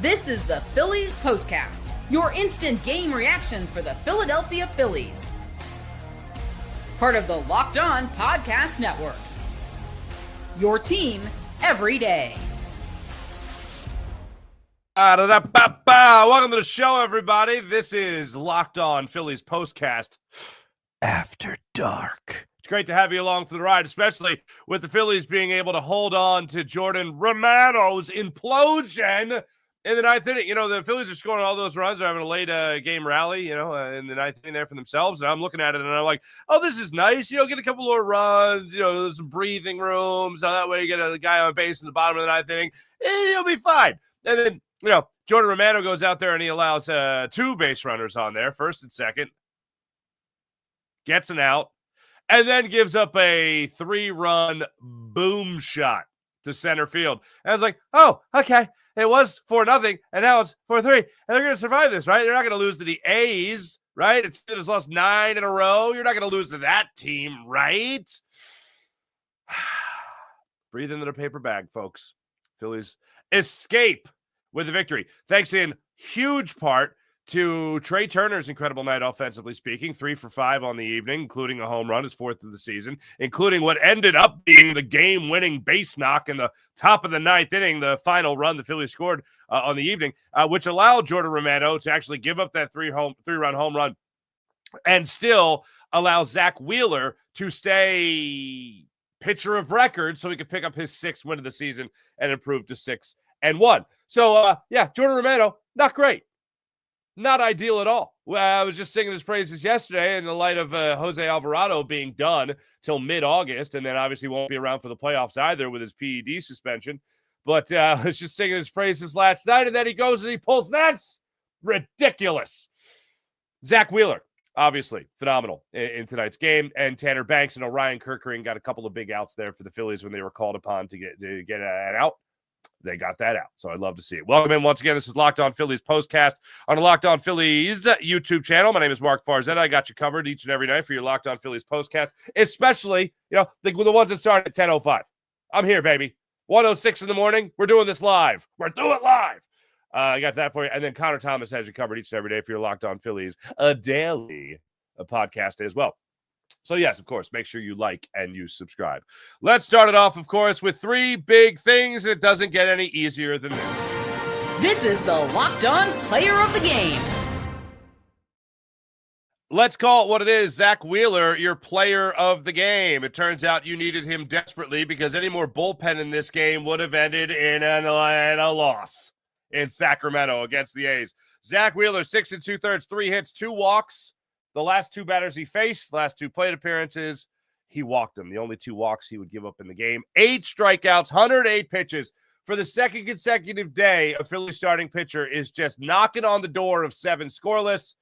This is the Phillies Postcast, your instant game reaction for the Philadelphia Phillies. Part of the Locked On Podcast Network. Your team every day. Welcome to the show, everybody. This is Locked On Phillies Postcast After Dark. It's great to have you along for the ride, especially with the Phillies being able to hold on to Jordan Romano's implosion in the ninth inning. You know, the Phillies are scoring all those runs. They're having a late game rally, in the ninth inning there for themselves. And I'm looking at it and I'm like, oh, this is nice. Get a couple more runs, there's some breathing rooms. So that way you get a guy on base in the bottom of the ninth inning, and he'll be fine. And then, Jordan Romano goes out there and he allows two base runners on there, first and second, gets an out, and then gives up a 3-run boom shot to center field. And I was like, oh, okay. It was 4-0, and now it's 4-3. And they're going to survive this, right? They're not going to lose to the A's, right? It's lost 9 in a row. You're not going to lose to that team, right? Breathe into their paper bag, folks. Phillies escape with the victory. Thanks in huge part to Trea Turner's incredible night offensively speaking, 3 for 5 on the evening, including a home run, his 4th of the season, including what ended up being the game-winning base knock in the top of the ninth inning, the final run the Phillies scored on the evening, which allowed Jordan Romano to actually give up that 3-run home run and still allow Zack Wheeler to stay pitcher of record so he could pick up his 6th win of the season and improve to 6-1. So, Jordan Romano, not great. Not ideal at all. Well, I was just singing his praises yesterday in the light of Jose Alvarado being done till mid-August, and then obviously won't be around for the playoffs either with his PED suspension. But I was just singing his praises last night, and then he goes and he pulls. That's ridiculous. Zack Wheeler, obviously, phenomenal in tonight's game, and Tanner Banks and Orion Kerkering got a couple of big outs there for the Phillies when they were called upon to get an out. They got that out, so I'd love to see it. Welcome in once again. This is Locked On Phillies Postcast on the Locked On Phillies YouTube channel. My name is Mark Farzetta. I got you covered each and every night for your Locked On Phillies Postcast, especially, the ones that start at 10:05. I'm here, baby. 1:06 in the morning. We're doing this live. We're doing it live. I got that for you. And then Connor Thomas has you covered each and every day for your Locked On Phillies, a daily podcast as well. So, yes, of course, make sure you like and you subscribe. Let's start it off, of course, with 3 big things. It doesn't get any easier than this. This is the Locked On Player of the Game. Let's call it what it is. Zack Wheeler, your player of the game. It turns out you needed him desperately because any more bullpen in this game would have ended in a loss in Sacramento against the A's. Zack Wheeler, 6 2/3, 3 hits, 2 walks. The last 2 batters he faced, last 2 plate appearances, he walked them. The only 2 walks he would give up in the game. 8 strikeouts, 108 pitches. For the second consecutive day, a Philly starting pitcher is just knocking on the door of 7 scoreless.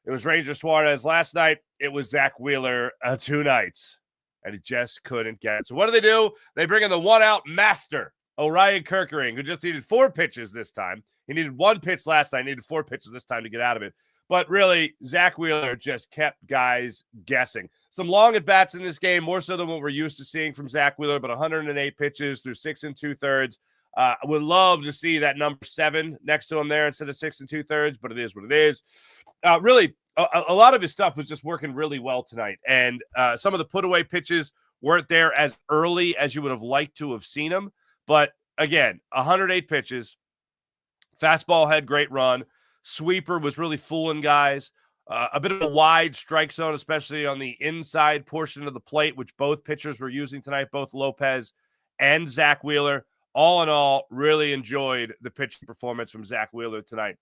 It was Ranger Suarez last night. It was Zack Wheeler 2 nights, and he just couldn't get it. So what do? They bring in the 1-out master, Orion Kerkering, who just needed 4 pitches this time. He needed 1 pitch last night. He needed 4 pitches this time to get out of it. But really, Zack Wheeler just kept guys guessing. Some long at-bats in this game, more so than what we're used to seeing from Zack Wheeler, but 108 pitches through 6 2/3. I would love to see that number 7 next to him there instead of 6 2/3, but it is what it is. Really, a lot of his stuff was just working really well tonight. And some of the put-away pitches weren't there as early as you would have liked to have seen them. But, again, 108 pitches. Fastball had great run. Sweeper was really fooling guys. A bit of a wide strike zone, especially on the inside portion of the plate, which both pitchers were using tonight, both Lopez and Zack Wheeler. All in all, really enjoyed the pitching performance from Zack Wheeler tonight,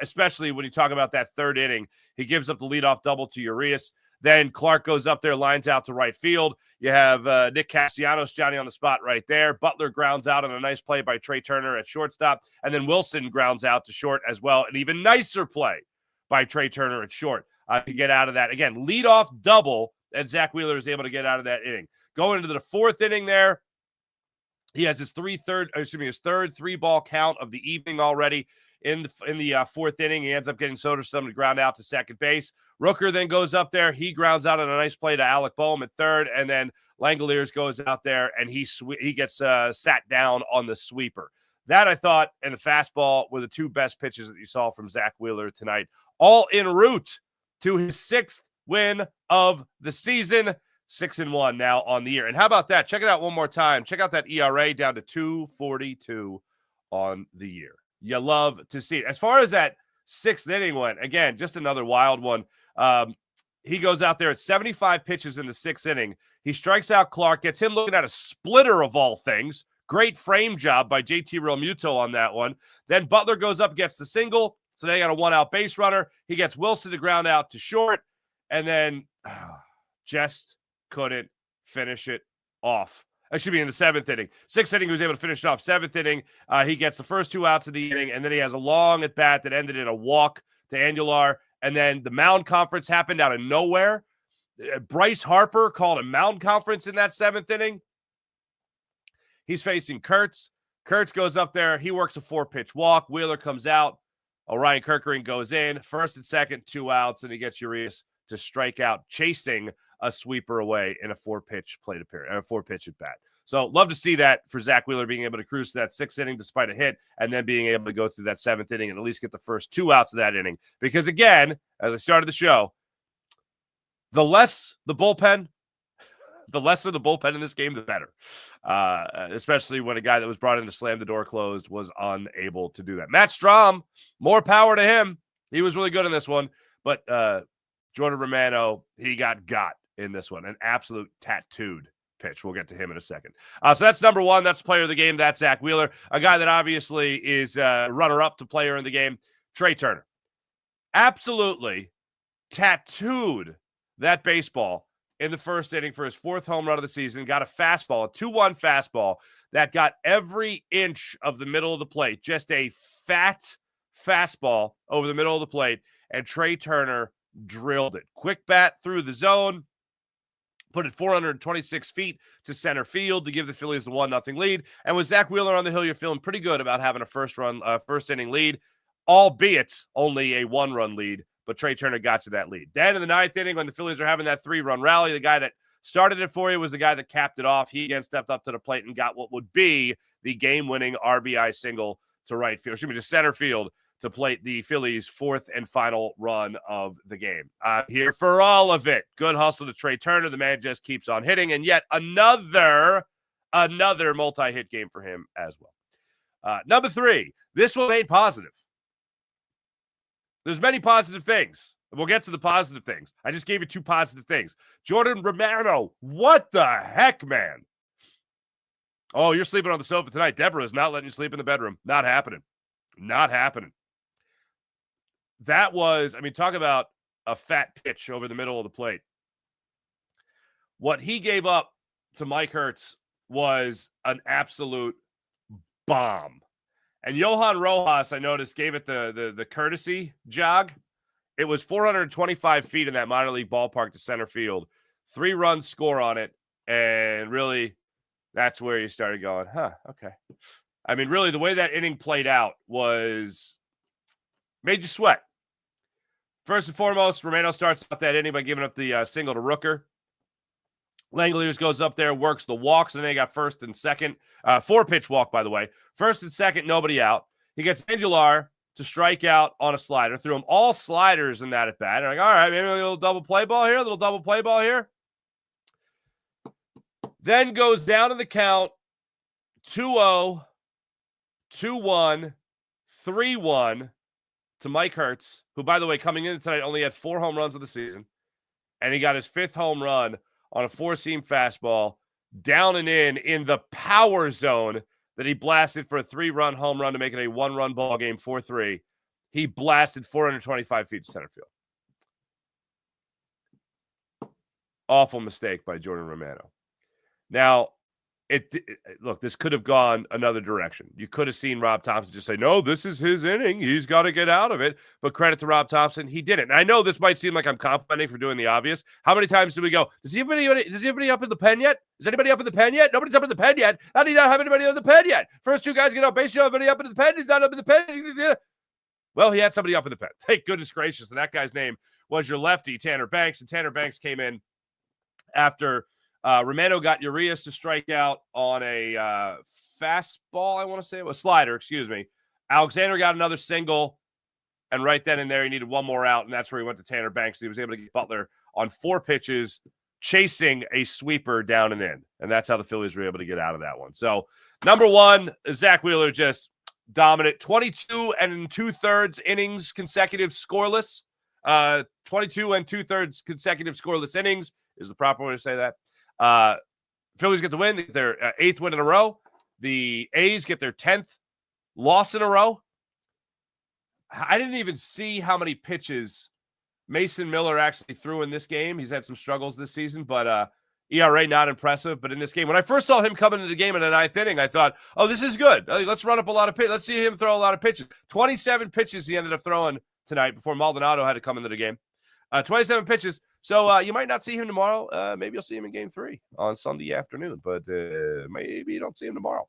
especially when you talk about that 3rd inning. He gives up the leadoff double to Urias. Then Clark goes up there, lines out to right field. You have Nick Castellanos, Johnny on the spot right there. Butler grounds out on a nice play by Trea Turner at shortstop. And then Wilson grounds out to short as well. An even nicer play by Trea Turner at short to get out of that. Again, leadoff double, and Zack Wheeler is able to get out of that inning. Going into the 4th inning there, he has his third 3-ball count of the evening already. In the 4th inning, he ends up getting Soderstrom to ground out to second base. Rooker then goes up there. He grounds out on a nice play to Alec Bohm at 3rd, and then Langoliers goes out there, and he gets sat down on the sweeper. That, I thought, and the fastball were the two best pitches that you saw from Zack Wheeler tonight, all en route to his 6th win of the season. 6-1 now on the year. And how about that? Check it out one more time. Check out that ERA down to 2.42 on the year. You love to see it. As far as that 6th inning went, again, just another wild one. He goes out there at 75 pitches in the 6th inning. He strikes out Clark, gets him looking at a splitter of all things. Great frame job by JT Realmuto on that one. Then Butler goes up, gets the single. So they got a 1-out base runner. He gets Wilson to ground out to short. And then just couldn't finish it off. Actually, in the 7th inning. 6th inning, he was able to finish it off. 7th inning, he gets the first 2 outs of the inning, and then he has a long at-bat that ended in a walk to Andujar. And then the mound conference happened out of nowhere. Bryce Harper called a mound conference in that 7th inning. He's facing Kurtz. Kurtz goes up there. He works a 4-pitch walk. Wheeler comes out. Orion Kerkering goes in. 1st and 2nd, 2 outs, and he gets Urias to strike out, chasing a sweeper away in a 4-pitch plate appearance, a 4-pitch at bat. So love to see that for Zack Wheeler, being able to cruise to that 6th inning despite a hit, and then being able to go through that 7th inning and at least get the first 2 outs of that inning. Because again, as I started the show, the lesser the bullpen in this game, the better. Especially when a guy that was brought in to slam the door closed was unable to do that. Matt Strahm, more power to him. He was really good in this one. But Jordan Romano, he got in this one. An absolute tattooed pitch. We'll get to him in a second. So that's number 1. That's player of the game. That's Zack Wheeler. A guy that obviously is runner-up to player in the game, Trea Turner. Absolutely tattooed that baseball in the 1st inning for his 4th home run of the season. Got a fastball, a 2-1 fastball that got every inch of the middle of the plate. Just a fat fastball over the middle of the plate. And Trea Turner drilled it. Quick bat through the zone. Put it 426 feet to center field to give the Phillies the 1-0 lead. And with Zack Wheeler on the hill, you're feeling pretty good about having a first inning lead, albeit only a 1-run lead. But Trea Turner got you that lead. Then in the 9th inning, when the Phillies are having that 3-run rally, the guy that started it for you was the guy that capped it off. He again stepped up to the plate and got what would be the game-winning RBI single to right field. Excuse me, to center field to plate the Phillies' 4th and final run of the game. Here for all of it. Good hustle to Trea Turner. The man just keeps on hitting, and yet another multi-hit game for him as well. Number 3, this one ain't positive. There's many positive things. We'll get to the positive things. I just gave you 2 positive things. Jordan Romano, what the heck, man? Oh, you're sleeping on the sofa tonight. Deborah is not letting you sleep in the bedroom. Not happening. Not happening. That was, talk about a fat pitch over the middle of the plate. What he gave up to Mike Hertz was an absolute bomb. And Johan Rojas, I noticed, gave it the courtesy jog. It was 425 feet in that minor league ballpark to center field. 3-run score on it. And really, that's where you started going, okay. Really, the way that inning played out made you sweat. First and foremost, Romano starts out that inning by giving up the single to Rooker. Langeliers goes up there, works the walks, and then he got 1st and 2nd. 4-pitch walk, by the way. 1st and 2nd, nobody out. He gets Andujar to strike out on a slider. Threw him all sliders in that at bat. All right, maybe a little double play ball here. Then goes down in the count, 2-0, 2-1, 3-1 to Mike Hertz, who, by the way, coming in tonight only had 4 home runs of the season. And he got his 5th home run on a 4-seam fastball, down and in the power zone that he blasted for a 3-run home run to make it a 1-run ball game, 4-3. He blasted 425 feet to center field. Awful mistake by Jordan Romano. Now, look, this could have gone another direction. You could have seen Rob Thompson just say, no, this is his inning. He's got to get out of it. But credit to Rob Thompson, he didn't. And I know this might seem like I'm complimenting for doing the obvious. How many times do we go, does anybody up in the pen yet? Is anybody up in the pen yet? Nobody's up in the pen yet. How do you not have anybody in the pen yet? First 2 guys get out base, you don't have anybody up in the pen. He's not up in the pen. Well, he had somebody up in the pen. Thank goodness gracious. And that guy's name was your lefty, Tanner Banks. And Tanner Banks came in after Romano got Urias to strike out on a fastball, I want to say. It was slider, excuse me. Alexander got another single, and right then and there, he needed one more out, and that's where he went to Tanner Banks. He was able to get Butler on 4 pitches, chasing a sweeper down and in, and that's how the Phillies were able to get out of that one. So, number one, Zack Wheeler just dominant. 22 and 2/3 innings consecutive scoreless. 22 and 2/3 consecutive scoreless innings is the proper way to say that. Phillies get the win. They get their 8th win in a row. The A's get their 10th loss in a row. I didn't even see how many pitches Mason Miller actually threw in this game. He's had some struggles this season, but ERA not impressive. But in this game, when I first saw him coming into the game in the 9th inning, I thought, oh, this is good. Let's run up a lot of pitches. Let's see him throw a lot of pitches. 27 pitches he ended up throwing tonight before Maldonado had to come into the game. 27 pitches. So you might not see him tomorrow. Maybe you'll see him in game 3 on Sunday afternoon, but maybe you don't see him tomorrow.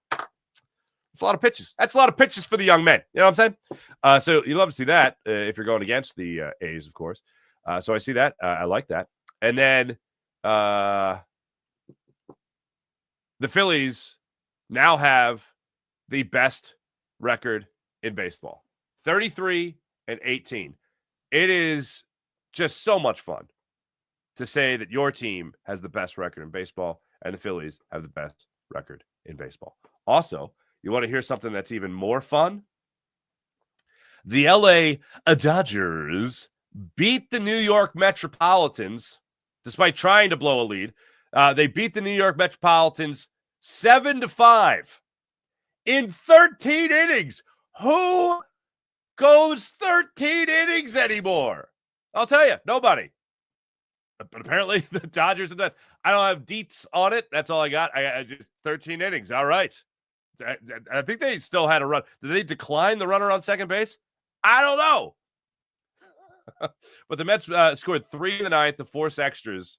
It's a lot of pitches. That's a lot of pitches for the young men. You know what I'm saying? So you love to see that if you're going against the A's, of course. So I see that. I like that. And then the Phillies now have the best record in baseball, 33-18. It is just so much fun to say that your team has the best record in baseball and the Phillies have the best record in baseball. Also, you want to hear something that's even more fun? The LA Dodgers beat the New York Metropolitans despite trying to blow a lead. They beat the New York Metropolitans 7-5 in 13 innings. Who goes 13 innings anymore? I'll tell you, nobody. But apparently the Dodgers and that. I don't have deets on it. That's all I got. I just 13 innings. All right. I think they still had a run. Did they decline the runner on second base? I don't know. But the Mets scored 3 in the 9th to force extras,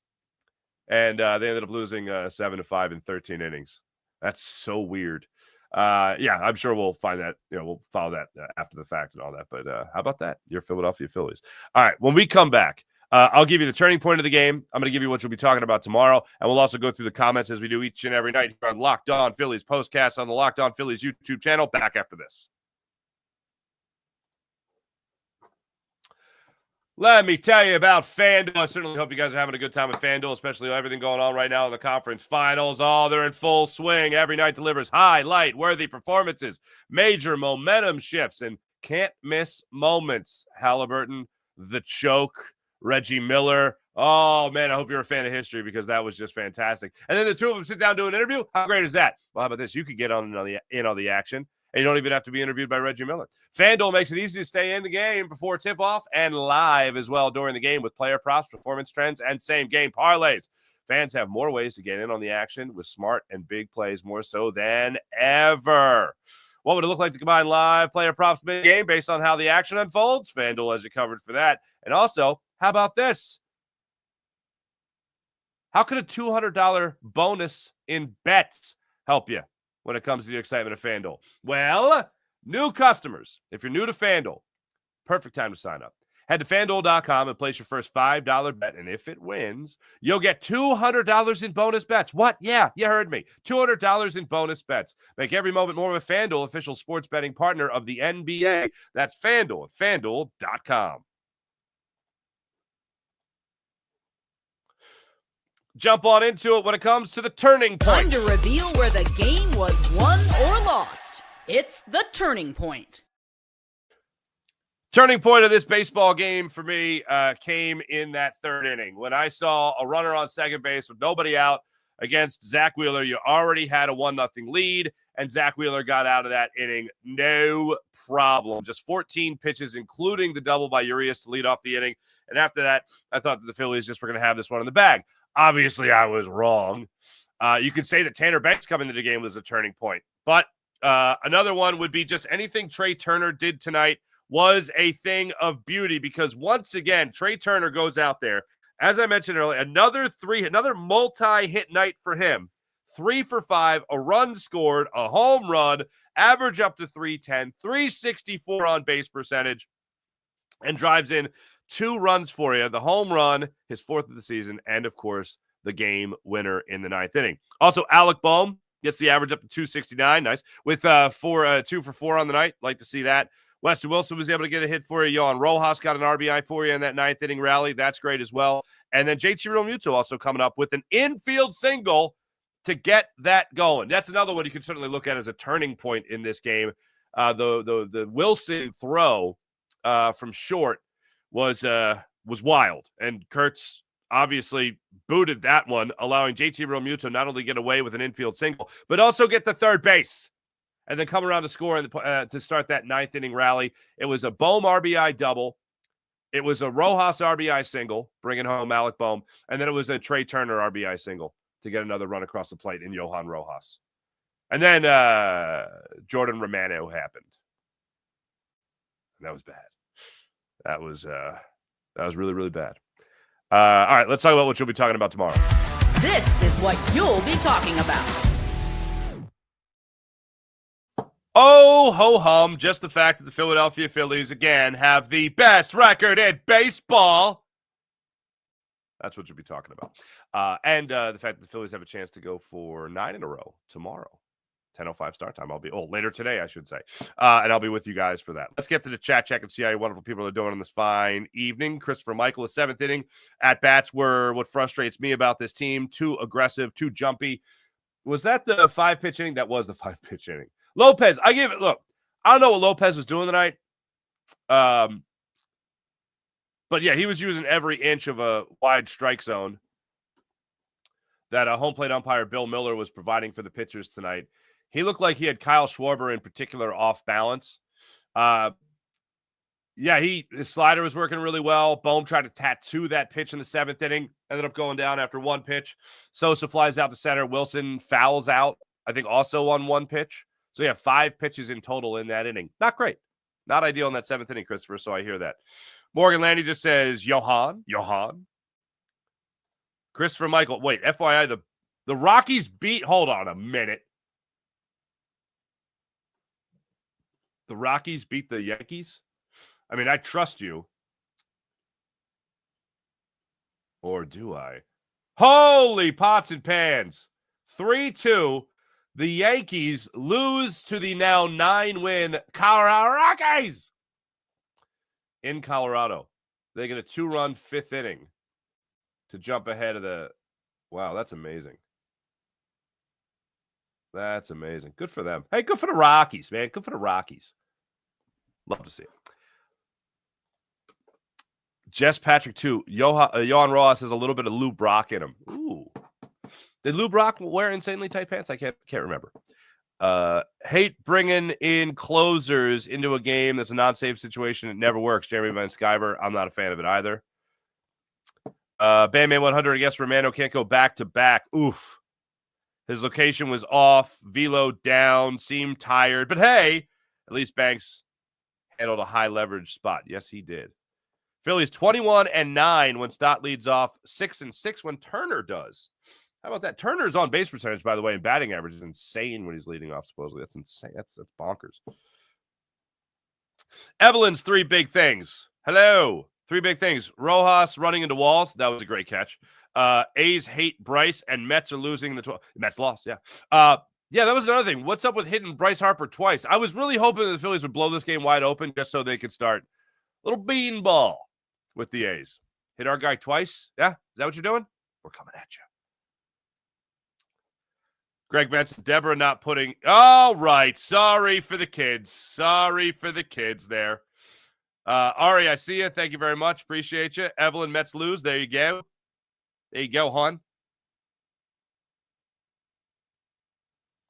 and they ended up losing 7-5 in 13 innings. That's so weird. Yeah, I'm sure we'll find that. We'll follow that after the fact and all that. But how about that? Your Philadelphia Phillies. All right, when we come back, I'll give you the turning point of the game. I'm going to give you what you'll be talking about tomorrow, and we'll also go through the comments as we do each and every night here on Locked On Phillies Postcast on the Locked On Phillies YouTube channel. Back after this. Let me tell you about FanDuel. I certainly hope you guys are having a good time with FanDuel, especially with everything going on right now in the conference finals. Oh, they're in full swing. Every night delivers highlight-worthy performances, major momentum shifts, and can't-miss moments. Halliburton, the choke, Reggie Miller. Oh, man, I hope you're a fan of history because that was just fantastic. And then the two of them sit down and do an interview. How great is that? Well, how about this? You could get in on the action, and you don't even have to be interviewed by Reggie Miller. FanDuel makes it easy to stay in the game before tip-off and live as well during the game with player props, performance trends, and same-game parlays. Fans have more ways to get in on the action with smart and big plays more so than ever. What would it look like to combine live player props big game based on how the action unfolds? FanDuel has you covered for that. And also, how about this? How could a $200 bonus in bets help you when it comes to the excitement of FanDuel? Well, new customers, if you're new to FanDuel, perfect time to sign up. Head to FanDuel.com and place your first $5 bet, and if it wins, you'll get $200 in bonus bets. What? Yeah, you heard me. $200 in bonus bets. Make every moment more with FanDuel, official sports betting partner of the NBA. That's FanDuel at FanDuel.com. Jump on into it when it comes to the turning point. Time to reveal where the game was won or lost. It's the turning point. Turning point of this baseball game for me came in that 3rd inning. When I saw a runner on second base with nobody out against Zack Wheeler, you already had a 1-0 lead, and Zack Wheeler got out of that inning no problem. Just 14 pitches, including the double by Urias to lead off the inning. And after that, I thought that the Phillies just were going to have this one in the bag. Obviously, I was wrong. You could say that Tanner Banks coming into the game was a turning point. But another one would be just anything Trea Turner did tonight was a thing of beauty because once again, Trea Turner goes out there. As I mentioned earlier, another multi-hit night for him. 3 for 5, a run scored, a home run, average up to 310, 364 on base percentage, and drives in 2 runs for you. The home run, his 4th of the season, and of course, the game winner in the 9th inning. Also, Alec Bohm, Gets the average up to 269. Nice. With 2 for 4 on the night. Like to see that. Weston Wilson was able to get a hit for you. Johan Rojas got an RBI for you in that 9th inning rally. That's great as well. And then JT Realmuto also coming up with an infield single to get that going. That's another one you can certainly look at as a turning point in this game. The Wilson throw from short was wild. And Kurtz obviously booted that one, allowing JT Realmuto not only get away with an infield single, but also get to third base. And then come around to score to start that 9th inning rally. It was a Bohm RBI double. It was a Rojas RBI single, bringing home Alec Bohm. And then it was a Trea Turner RBI single to get another run across the plate in Johan Rojas. And then Jordan Romano happened. And that was bad. That was really, really bad. All right, let's talk about what you'll be talking about tomorrow. This is what you'll be talking about. Oh, ho hum, just the fact that the Philadelphia Phillies, again, have the best record in baseball. That's what you'll be talking about. And the fact that the Phillies have a chance to go for 9 in a row tomorrow. 10:05 start time. Later today, I should say. And I'll be with you guys for that. Let's get to the chat check and see how you wonderful people are doing on this fine evening. Christopher Michael, the 7th inning. At-bats were what frustrates me about this team. Too aggressive, too jumpy. Was that the 5-pitch inning? That was the 5-pitch inning. Lopez, look, I don't know what Lopez was doing tonight. But yeah, he was using every inch of a wide strike zone that a home plate umpire Bill Miller was providing for the pitchers tonight. He looked like he had Kyle Schwarber in particular off balance. His slider was working really well. Bohm tried to tattoo that pitch in the 7th inning. Ended up going down after one pitch. Sosa flies out to center. Wilson fouls out, I think also on one pitch. So you have 5 pitches in total in that inning. Not great. Not ideal in that 7th inning, Christopher, so I hear that. Morgan Landy just says, Johan. Christopher Michael, wait, FYI, the Rockies beat, hold on a minute. The Rockies beat the Yankees? I mean, I trust you. Or do I? Holy pots and pans. 3-2. The Yankees lose to the now 9-win Colorado Rockies in Colorado. They get a 2-run 5th inning to jump ahead of the – wow, that's amazing. That's amazing. Good for them. Hey, good for the Rockies, man. Good for the Rockies. Love to see it. Jess Patrick, too. Johan Rojas has a little bit of Lou Brock in him. Ooh. Did Lou Brock wear insanely tight pants? I can't remember. Hate bringing in closers into a game that's a non-save situation. It never works. Jeremy Van Sciver, I'm not a fan of it either. Bandman 100, I guess Romano can't go back-to-back. Oof. His location was off. Velo down. Seemed tired. But hey, at least Banks handled a high-leverage spot. Yes, he did. Phillies 21-9 when Stott leads off. 6-6 when Turner does. How about that? Turner's on base percentage, by the way, and batting average is insane when he's leading off, supposedly. That's insane. That's bonkers. Evelyn's 3 big things. Hello. 3 big things. Rojas running into walls. That was a great catch. A's hate Bryce, and Mets are losing the 12. Mets lost, yeah. That was another thing. What's up with hitting Bryce Harper twice? I was really hoping the Phillies would blow this game wide open just so they could start a little beanball with the A's. Hit our guy twice? Yeah? Is that what you're doing? We're coming at you. Greg Benson, Deborah not putting. All right. Sorry for the kids. Sorry for the kids there. Ari, I see you. Thank you very much. Appreciate you. Evelyn, Mets lose. There you go. There you go, hon.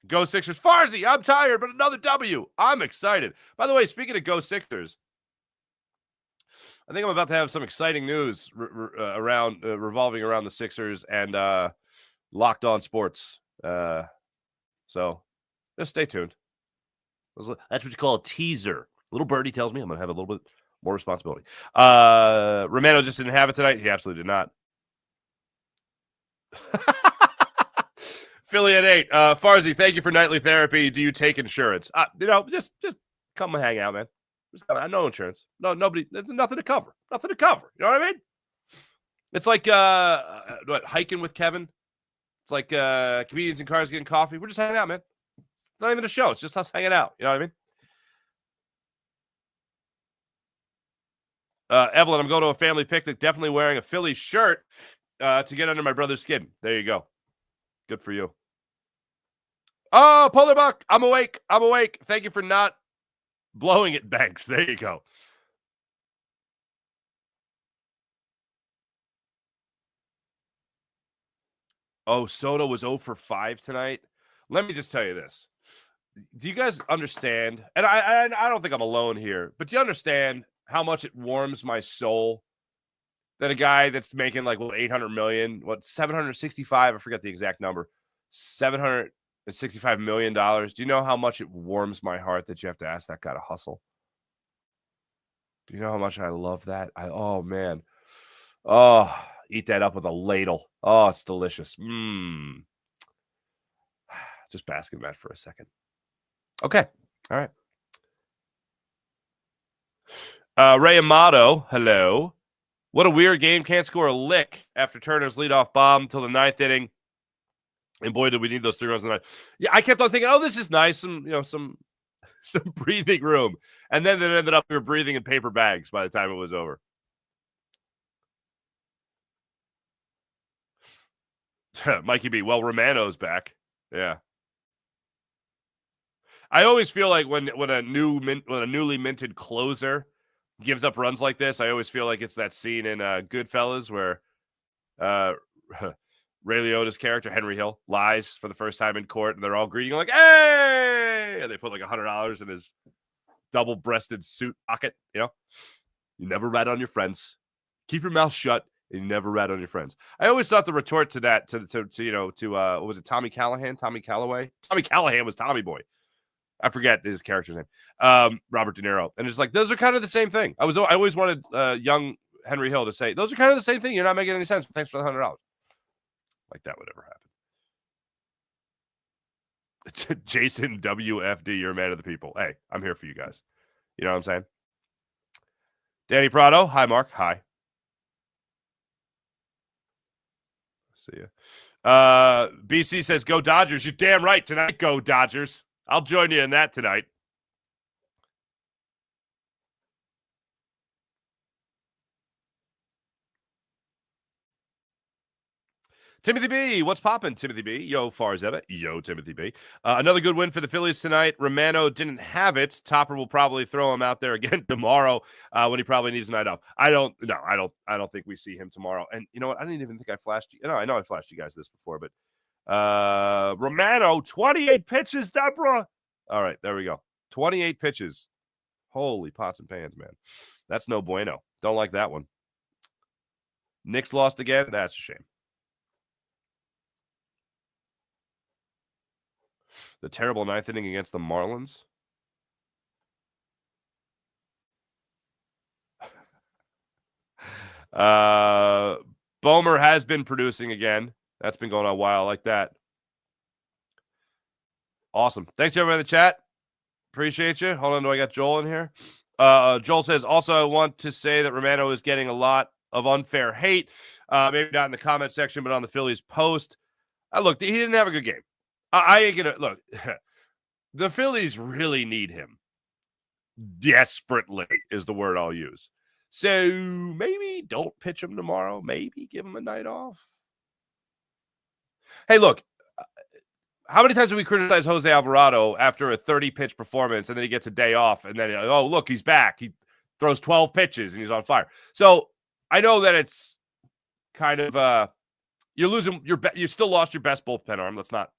Go Sixers. Farzy, I'm tired, but another W. I'm excited. By the way, speaking of Go Sixers, I think I'm about to have some exciting news revolving around the Sixers and Locked On Sports. So just stay tuned. That's what you call a teaser. Little birdie tells me I'm going to have a little bit more responsibility. Romano just didn't have it tonight. He absolutely did not. Philly at 8. Farzy, thank you for nightly therapy. Do you take insurance? Just come and hang out, man. I have no insurance. Nobody. There's nothing to cover. Nothing to cover. You know what I mean? It's like hiking with Kevin. It's like comedians in cars getting coffee. We're just hanging out, man. It's not even a show. It's just us hanging out. You know what I mean? Evelyn, I'm going to a family picnic. Definitely wearing a Phillies shirt to get under my brother's skin. There you go. Good for you. Oh, Polar Buck. I'm awake. I'm awake. Thank you for not blowing it, Banks. There you go. Oh, Soto was 0 for 5 tonight. Let me just tell you this. Do you guys understand? And I don't think I'm alone here, but do you understand how much it warms my soul that a guy that's making like 800 million, 765, I forget the exact number, $765 million. Do you know how much it warms my heart that you have to ask that guy to hustle? Do you know how much I love that? Oh man. Oh, eat that up with a ladle. Oh, it's delicious. Just bask in that for a second. Okay. All right. Realmuto, hello. What a weird game. Can't score a lick after Turner's leadoff bomb till the 9th inning. And boy, did we need those 3 runs in the 9th. Yeah, I kept on thinking, oh, this is nice. Some breathing room. And then it ended up we were breathing in paper bags by the time it was over. Mikey B. Well, Romano's back. Yeah. I always feel like when a newly minted closer gives up runs like this, I always feel like it's that scene in Goodfellas where Ray Liotta's character, Henry Hill, lies for the first time in court, and they're all greeting like, hey! And they put like $100 in his double-breasted suit pocket, You never rat on your friends. Keep your mouth shut, and you never rat on your friends. I always thought the retort to that, to what was it, Tommy Callahan? Tommy Calloway? Tommy Callahan was Tommy Boy. I forget his character's name. Robert De Niro. And it's like, those are kind of the same thing. I always wanted young Henry Hill to say, those are kind of the same thing. You're not making any sense. Thanks for the $100. Like that would ever happen. Jason WFD, you're a man of the people. Hey, I'm here for you guys. You know what I'm saying? Danny Prado. Hi, Mark. Hi. See ya. BC says, go Dodgers. You're damn right. Tonight, go Dodgers. I'll join you in that tonight. Timothy B, what's poppin', Timothy B? Yo, Farzetta. Yo, Timothy B. Another good win for the Phillies tonight. Romano didn't have it. Topper will probably throw him out there again tomorrow when he probably needs a night off. I don't think we see him tomorrow. And you know what? I didn't even think I flashed you. No, I know I flashed you guys this before, but Romano, 28 pitches, Deborah. All right, there we go. 28 pitches. Holy pots and pans, man. That's no bueno. Don't like that one. Knicks lost again. That's a shame. The terrible 9th inning against the Marlins. Bohmer has been producing again. That's been going on a while. I like that. Awesome. Thanks to everybody in the chat. Appreciate you. Hold on, do I got Joel in here? Joel says, also, I want to say that Romano is getting a lot of unfair hate. Maybe not in the comment section, but on the Phillies post. Look, he didn't have a good game. I ain't going to look. The Phillies really need him. Desperately is the word I'll use. So maybe don't pitch him tomorrow. Maybe give him a night off. Hey, look. How many times have we criticized Jose Alvarado after a 30-pitch performance and then he gets a day off and then, oh, look, he's back. He throws 12 pitches and he's on fire. So I know that it's kind of you're losing you still lost your best bullpen arm. Let's not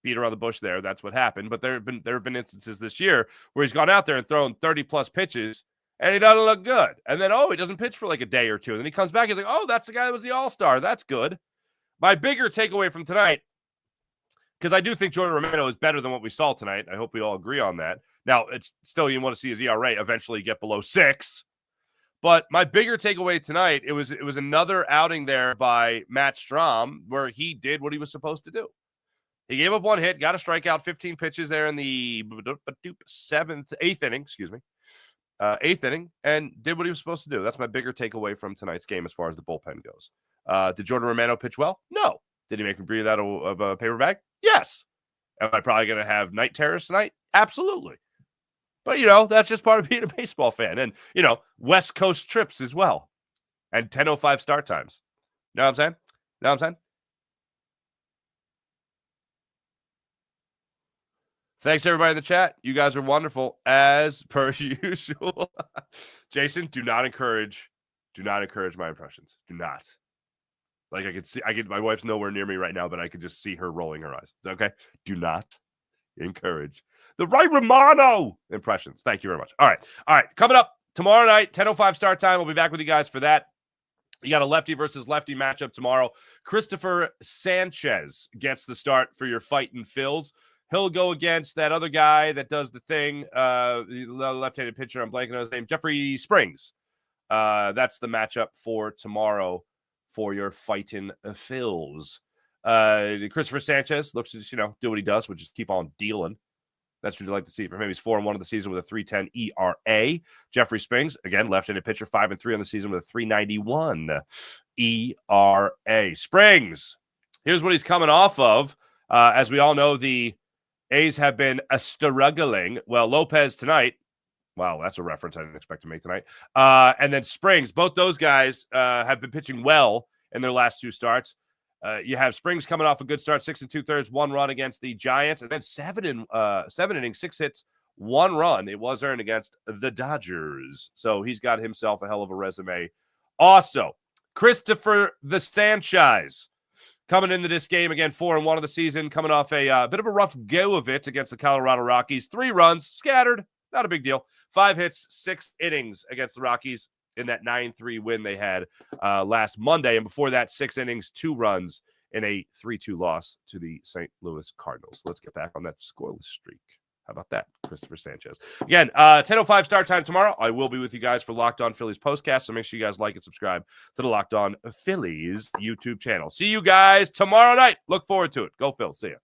beat around the bush there. That's what happened. But there have been instances this year where he's gone out there and thrown 30-plus pitches and he doesn't look good. And then, he doesn't pitch for like a day or two. And then he comes back. He's like, oh, that's the guy that was the all-star. That's good. My bigger takeaway from tonight, because I do think Jordan Romano is better than what we saw tonight. I hope we all agree on that. Now, it's still, you want to see his ERA eventually get below 6. But my bigger takeaway tonight, it was another outing there by Matt Strahm where he did what he was supposed to do. He gave up 1 hit, got a strikeout, 15 pitches there in the 8th inning, and did what he was supposed to do. That's my bigger takeaway from tonight's game as far as the bullpen goes. Did Jordan Romano pitch well? No. Did he make me breathe out of a paper bag? Yes. Am I probably going to have night terrors tonight? Absolutely. But, that's just part of being a baseball fan. And, West Coast trips as well. And 10:05 start times. You know what I'm saying? Thanks, everybody in the chat. You guys are wonderful, as per usual. Jason, do not encourage my impressions. Do not. Like, my wife's nowhere near me right now, but I could just see her rolling her eyes. Okay? Do not encourage the Ray Romano impressions. Thank you very much. All right. Coming up tomorrow night, 10:05 start time. We'll be back with you guys for that. You got a lefty versus lefty matchup tomorrow. Christopher Sanchez gets the start for your fighting Phils. He'll go against that other guy that does the thing, the left-handed pitcher. I'm blanking on his name, Jeffrey Springs. That's the matchup for tomorrow for your fighting Phils. Christopher Sanchez looks to just, do what he does, which is keep on dealing. That's what you'd like to see from him. He's 4-1 of the season with a 3.10 ERA. Jeffrey Springs, again, left-handed pitcher, 5-3 on the season with a 3.91 ERA. Springs, here's what he's coming off of. As we all know, the A's have been struggling. Well, Lopez tonight. Wow, that's a reference I didn't expect to make tonight. And then Springs, both those guys have been pitching well in their last two starts. You have Springs coming off a good start, 6 2/3, 1 run against the Giants, and then 7 innings, 6 hits, 1 run. It was earned against the Dodgers. So he's got himself a hell of a resume. Also, Christopher the Sanchez coming into this game, again, 4-1 of the season, coming off a bit of a rough go of it against the Colorado Rockies. 3 runs, scattered, not a big deal. 5 hits, 6 innings against the Rockies in that 9-3 win they had last Monday. And before that, 6 innings, 2 runs in a 3-2 loss to the St. Louis Cardinals. Let's get back on that scoreless streak. How about that, Christopher Sanchez? Again, 10:05 start time tomorrow. I will be with you guys for Locked On Phillies postcast, so make sure you guys like and subscribe to the Locked On Phillies YouTube channel. See you guys tomorrow night. Look forward to it. Go Phil. See ya.